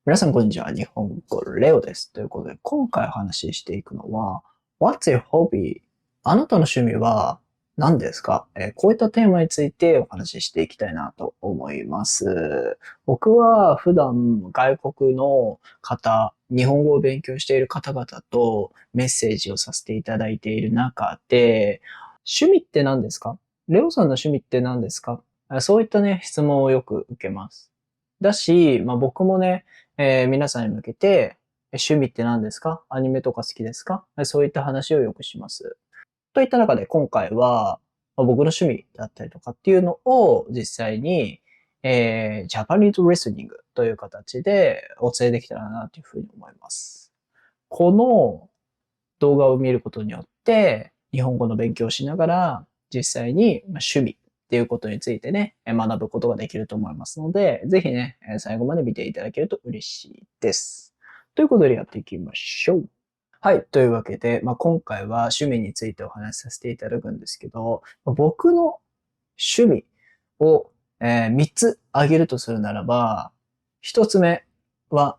皆さん、こんにちは。日本語レオです。ということで、今回お話ししていくのは、What's your hobby? あなたの趣味は何ですか？こういったテーマについてお話ししていきたいなと思います。僕は普段外国の方、日本語を勉強している方々とメッセージをさせていただいている中で、趣味って何ですか？レオさんの趣味って何ですか？そういったね、質問をよく受けます。だし、僕もね、皆さんに向けて、趣味って何ですか？アニメとか好きですか？そういった話をよくします。といった中で今回は、僕の趣味だったりとかっていうのを実際に、ジャパニーズリスニングという形でお伝えできたらなというふうに思います。この動画を見ることによって、日本語の勉強をしながら、実際に趣味っていうことについてね、学ぶことができると思いますので、ぜひね、最後まで見ていただけると嬉しいです。ということでやっていきましょう。はい。というわけで、今回は趣味についてお話しさせていただくんですけど、僕の趣味を、3つ挙げるとするならば、1つ目は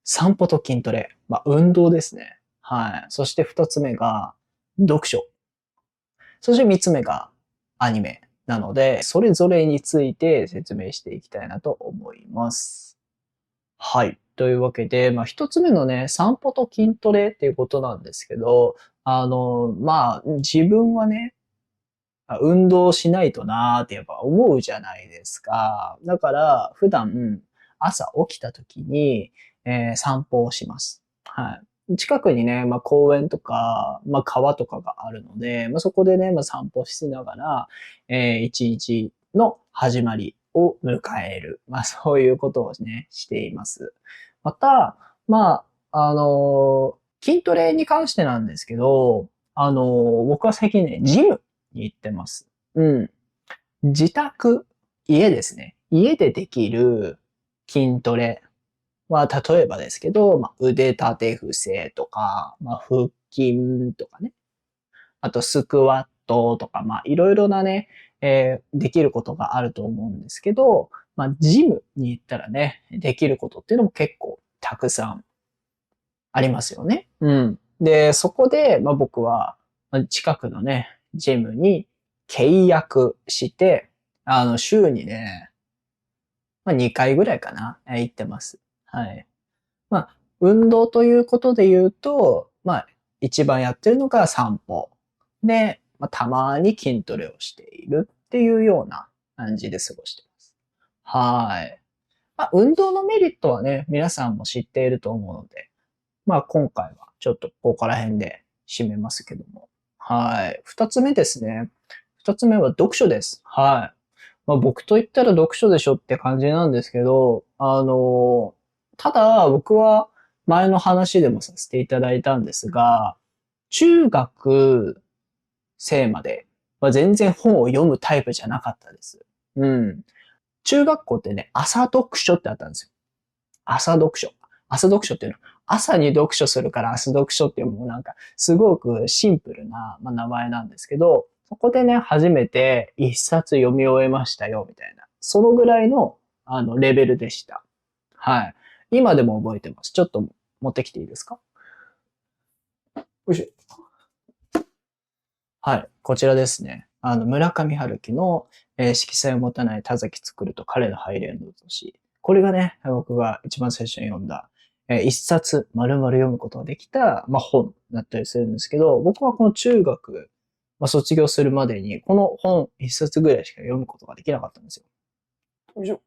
散歩と筋トレ。運動ですね。はい。そして2つ目が読書。そして3つ目がアニメなので、それぞれについて説明していきたいなと思います。はい。というわけで、一つ目のね、散歩と筋トレっていうことなんですけど、自分はね、運動しないとなーってやっぱ思うじゃないですか。だから、普段、朝起きた時に、散歩をします。はい。近くにね、公園とか、川とかがあるので、そこでね、散歩しながら、一日の始まりを迎える。そういうことをね、しています。また、筋トレに関してなんですけど、僕は最近ね、ジムに行ってます。うん。自宅、家ですね。家でできる筋トレは、例えばですけど、腕立て伏せとか、腹筋とかね。あと、スクワットとか、いろいろなね、できることがあると思うんですけど、ジムに行ったらね、できることっていうのも結構たくさんありますよね。うん。で、そこで、僕は、近くのね、ジムに契約して、週にね、2回ぐらいかな、行ってます。はい。運動ということで言うと、一番やってるのが散歩。で、たまに筋トレをしているっていうような感じで過ごしてます。はい。運動のメリットはね、皆さんも知っていると思うので、今回はちょっとここら辺で締めますけども。はい。二つ目ですね。二つ目は読書です。はい。僕と言ったら読書でしょって感じなんですけど、ただ僕は前の話でもさせていただいたんですが、中学生までは全然本を読むタイプじゃなかったです。うん。中学校ってね、朝読書ってあったんですよ。朝読書。朝読書っていうのは、朝に読書するから朝読書っていうもうなんか、すごくシンプルな、名前なんですけど、そこでね、初めて一冊読み終えましたよ、みたいな。そのぐらいの、レベルでした。はい。今でも覚えてます。ちょっと持ってきていいですか？よいしょ。はい。こちらですね。村上春樹の、色彩を持たない田崎作ると彼のハイレンド都市。これがね、僕が一番最初に読んだ、一冊丸々読むことができた、本だったりするんですけど、僕はこの中学、卒業するまでに、この本一冊ぐらいしか読むことができなかったんですよ。よいしょ。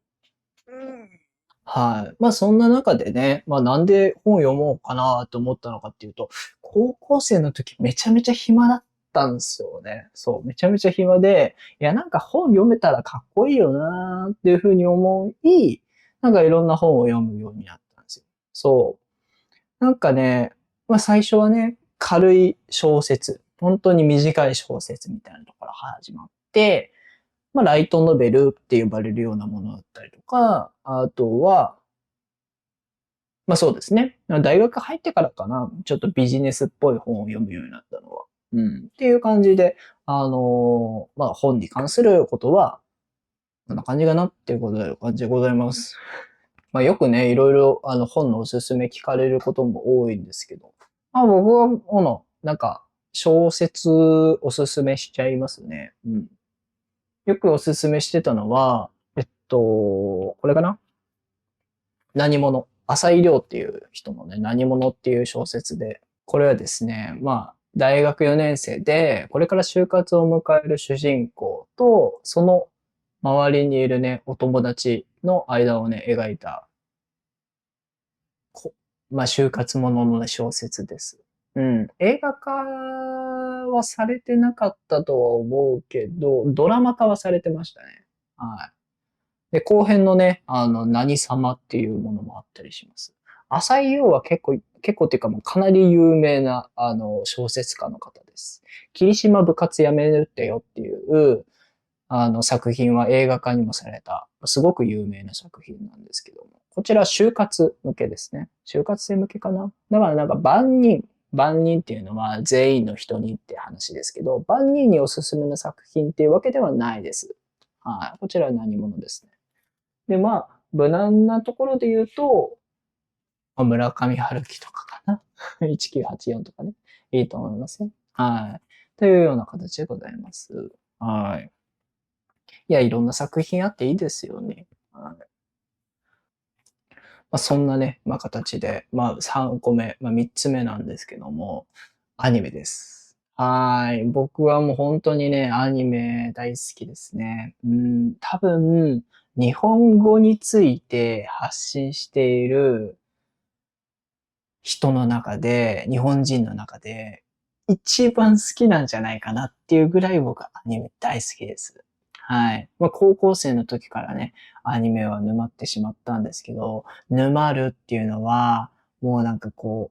はい。そんな中でね、なんで本読もうかなと思ったのかっていうと、高校生の時めちゃめちゃ暇だったんですよね。そう、めちゃめちゃ暇で、いや、なんか本読めたらかっこいいよなーっていうふうに思い、なんかいろんな本を読むようになったんですよ。そう。なんかね、最初はね、軽い小説、本当に短い小説みたいなところから始まって、ライトノベルって呼ばれるようなものだったりとか、あとは、そうですね。大学入ってからかな、ちょっとビジネスっぽい本を読むようになったのは。うん。っていう感じで、本に関することは、こんな感じかなっていうことで、感じでございます。よくね、いろいろ本のおすすめ聞かれることも多いんですけど、僕はなんか小説おすすめしちゃいますね。うん。よくおすすめしてたのは、これかな、何者。浅井亮っていう人のね、何者っていう小説で、これはですね、大学4年生で、これから就活を迎える主人公と、その周りにいるね、お友達の間をね、描いた、こ就活もののね小説です。うん。映画化はされてなかったとは思うけど、ドラマ化はされてましたね。はい。で、後編のね、何様っていうものもあったりします。浅井亮は結構っていうかもうかなり有名な、小説家の方です。霧島部活やめるってよっていう、作品は映画化にもされた、すごく有名な作品なんですけども。こちら就活向けですね。就活生向けかな。だからなんか万人っていうのは全員の人にって話ですけど、万人におすすめの作品っていうわけではないです。はい。こちらは何者ですね。で、無難なところで言うと、村上春樹とかかな。1984とかね。いいと思いますよ。はい。というような形でございます。はい。いや、いろんな作品あっていいですよね。はい。そんなね、形で、3個目、3つ目なんですけども、アニメです。はい。僕はもう本当にね、アニメ大好きですね。うん、多分、日本語について発信している人の中で、日本人の中で、一番好きなんじゃないかなっていうぐらい僕はアニメ大好きです。はい。高校生の時からね、アニメは沼ってしまったんですけど、沼るっていうのは、もうなんかこ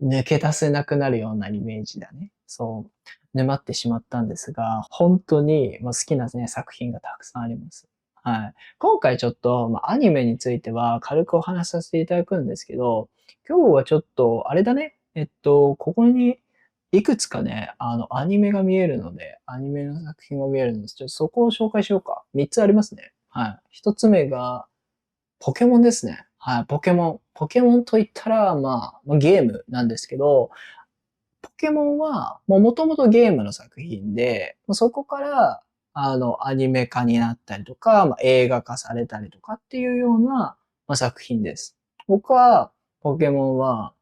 う、抜け出せなくなるようなイメージだね。そう。沼ってしまったんですが、本当にもう好きなね、作品がたくさんあります。はい。今回ちょっと、アニメについては軽くお話しさせていただくんですけど、今日はちょっと、あれだね。ここにいくつかね、アニメが見えるので、アニメの作品が見えるので、ちょっとそこを紹介しようか。3つありますね。はい。1つ目が、ポケモンですね。はい、ポケモン。ポケモンと言ったら、ゲームなんですけど、ポケモンは、もともとゲームの作品で、そこから、アニメ化になったりとか、映画化されたりとかっていうような、作品です。僕は、ポケモンは、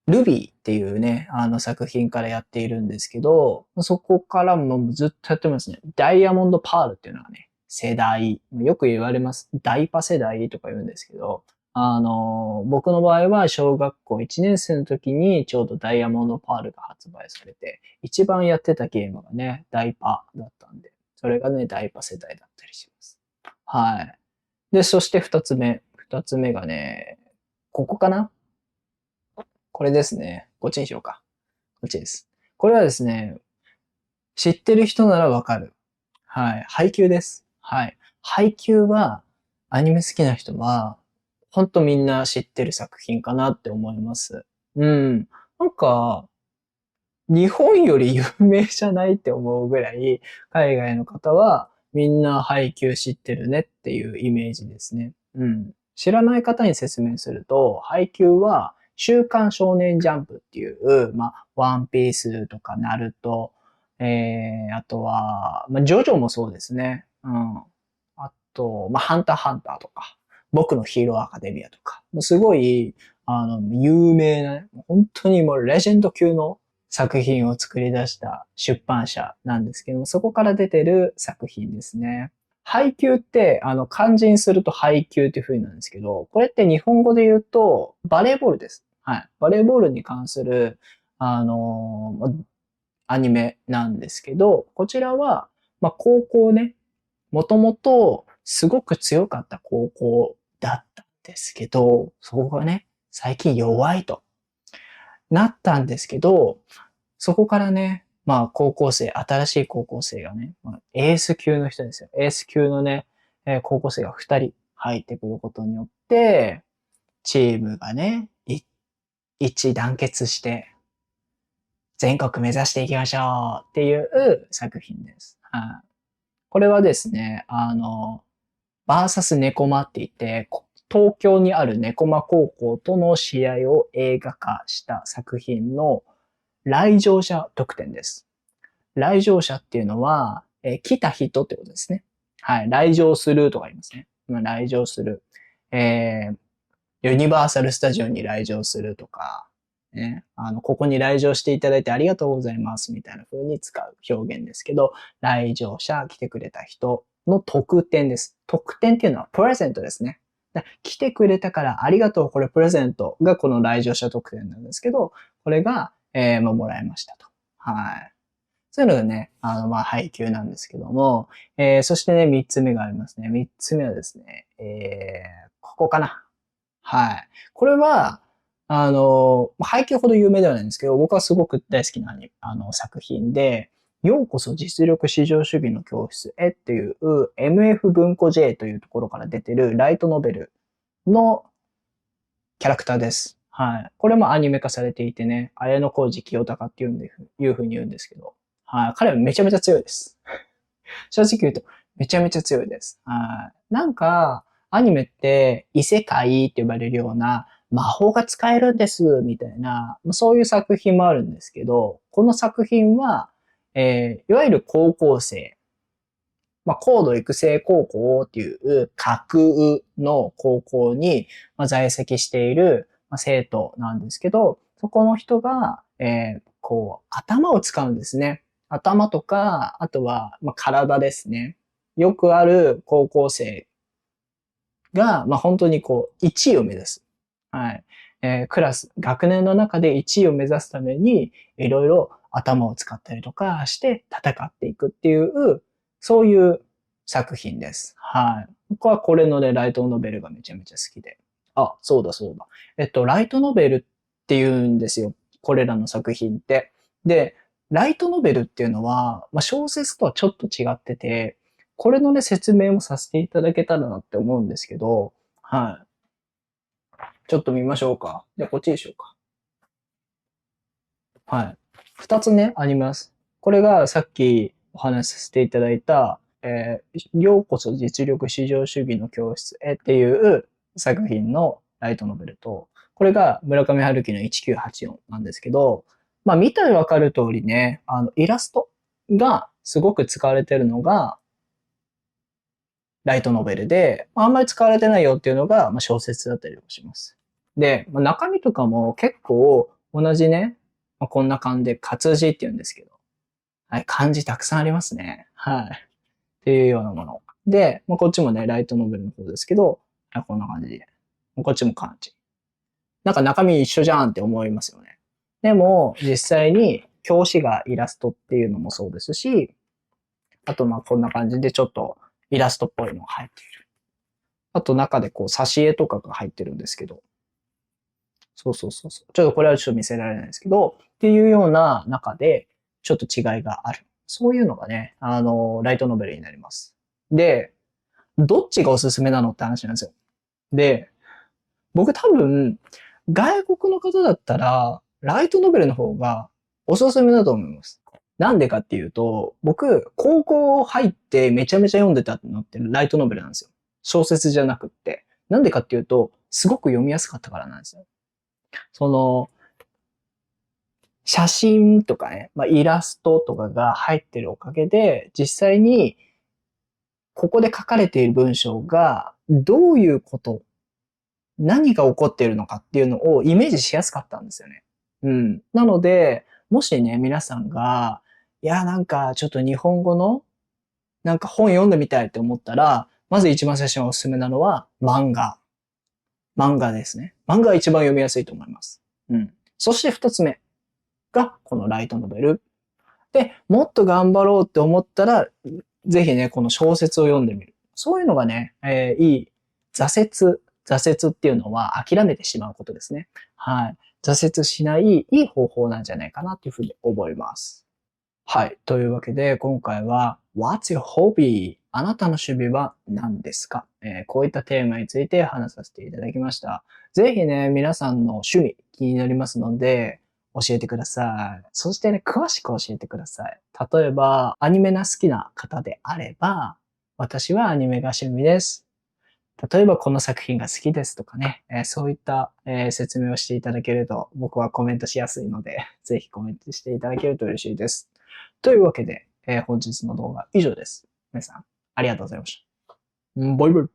ルビーっていうね、作品からやっているんですけど、そこからもずっとやってますね。ダイヤモンドパールっていうのがね、世代、よく言われます。ダイパ世代とか言うんですけど、僕の場合は小学校1年生の時にちょうどダイヤモンドパールが発売されて、一番やってたゲームがね、ダイパだったんで、それがね、ダイパ世代だったりします。はい。で、そして二つ目。二つ目がね、ここかな、これですね。こっちにしようか。こっちです。これはですね、知ってる人ならわかる。はい。配給です。はい。配給は、アニメ好きな人は、ほんとみんな知ってる作品かなって思います。うん。なんか、日本より有名じゃないって思うぐらい、海外の方はみんな配給知ってるねっていうイメージですね。うん。知らない方に説明すると、配給は週刊少年ジャンプっていう、ワンピースとかナルト、あとは、ジョジョもそうですね。うん。あと、ハンターハンターとか、僕のヒーローアカデミアとか、もうすごい、有名なね、本当にもうレジェンド級の作品を作り出した出版社なんですけども、そこから出てる作品ですね。配給って、漢字にすると配給っていう風なんですけど、これって日本語で言うと、バレーボールです。はい。バレーボールに関する、あのアニメなんですけど、こちらは、高校ね、もともとすごく強かった高校だったんですけど、そこがね、最近弱いとなったんですけど、そこからね、高校生、新しい高校生がね、エース級の人ですよ。エース級のね、高校生が2人入ってくることによって、チームがね、一致団結して、全国目指していきましょうっていう作品です。はい。これはですね、バーサスネコマって言って、東京にあるネコマ高校との試合を映画化した作品の来場者特典です。来場者っていうのは、来た人ってことですね。はい。来場するとか言いますね。来場する。ユニバーサルスタジオに来場するとか、ね。ここに来場していただいてありがとうございますみたいな風に使う表現ですけど、来場者、来てくれた人の特典です。特典っていうのはプレゼントですね。来てくれたからありがとう、これプレゼントがこの来場者特典なんですけど、これが、もらえましたと。はい。そういうのがね、配給なんですけども、そしてね、三つ目がありますね。三つ目はですね、ここかな。はい。これは、配給ほど有名ではないんですけど、僕はすごく大好きな作品で、ようこそ実力至上主義の教室へっていう MF 文庫 J というところから出てるライトノベルのキャラクターです。はい。これもアニメ化されていてね、綾小路清隆っていうふうに言うんですけど、はい。彼はめちゃめちゃ強いです。正直言うと、めちゃめちゃ強いです。はい。なんか、アニメって異世界って呼ばれるような魔法が使えるんです、みたいな、そういう作品もあるんですけど、この作品は、いわゆる高校生、高度育成高校っていう架空の高校に在籍している生徒なんですけど、そこの人が、頭を使うんですね。頭とか、あとは、体ですね。よくある高校生が、本当に1位を目指す。はい。クラス、学年の中で1位を目指すために、いろいろ頭を使ったりとかして戦っていくっていう、そういう作品です。はい。僕はこれのね、ライトノベルがめちゃめちゃ好きで。あ、そうだそうだ。ライトノベルって言うんですよ。これらの作品って。で、ライトノベルっていうのは、小説とはちょっと違ってて、これのね、説明もさせていただけたらなって思うんですけど、はい。ちょっと見ましょうか。じゃあ、こっちでしょうか。はい。二つね、あります。これがさっきお話しさせていただいた、ようこそ実力至上主義の教室へっていう作品のライトノベルと、これが村上春樹の1984なんですけど、見たらわかる通りね、イラストがすごく使われてるのが、ライトノベルで、あんまり使われてないよっていうのが、小説だったりもします。で、中身とかも結構同じね、こんな感じで活字って言うんですけど、はい、漢字たくさんありますね。はい。っていうようなもの。で、こっちもね、ライトノベルの方ですけど、こんな感じで。こっちも漢字。なんか中身一緒じゃんって思いますよね。でも、実際に表紙がイラストっていうのもそうですし、あとこんな感じでちょっとイラストっぽいのが入っている。あと中で挿絵とかが入ってるんですけど。そうそうそうそう。ちょっとこれはちょっと見せられないですけど、っていうような中で、ちょっと違いがある。そういうのがね、ライトノベルになります。で、どっちがおすすめなのって話なんですよ。で、僕多分、外国の方だったら、ライトノベルの方がおすすめだと思います。なんでかっていうと、僕、高校入ってめちゃめちゃ読んでたのってライトノベルなんですよ。小説じゃなくって。なんでかっていうと、すごく読みやすかったからなんですよ。その、写真とかね、イラストとかが入ってるおかげで、実際にここで書かれている文章がどういうこと、何が起こっているのかっていうのをイメージしやすかったんですよね。うん。なので、もしね、皆さんが、いや、なんかちょっと日本語のなんか本読んでみたいって思ったら、まず一番最初におすすめなのは漫画。漫画ですね。漫画が一番読みやすいと思います。うん。そして二つ目がこのライトノベル。で、もっと頑張ろうって思ったら、ぜひね、この小説を読んでみる。そういうのがね、いい挫折っていうのは諦めてしまうことですね。はい。挫折しないいい方法なんじゃないかなっていうふうに思います。はい。というわけで、今回は What's your hobby? あなたの趣味は何ですか、こういったテーマについて話させていただきました。ぜひね、皆さんの趣味気になりますので、教えてください。そしてね、詳しく教えてください。例えば、アニメが好きな方であれば、私はアニメが趣味です。例えばこの作品が好きですとかね、そういった、説明をしていただけると僕はコメントしやすいので、ぜひコメントしていただけると嬉しいです。というわけで、本日の動画以上です。皆さん、ありがとうございました。バイバイ。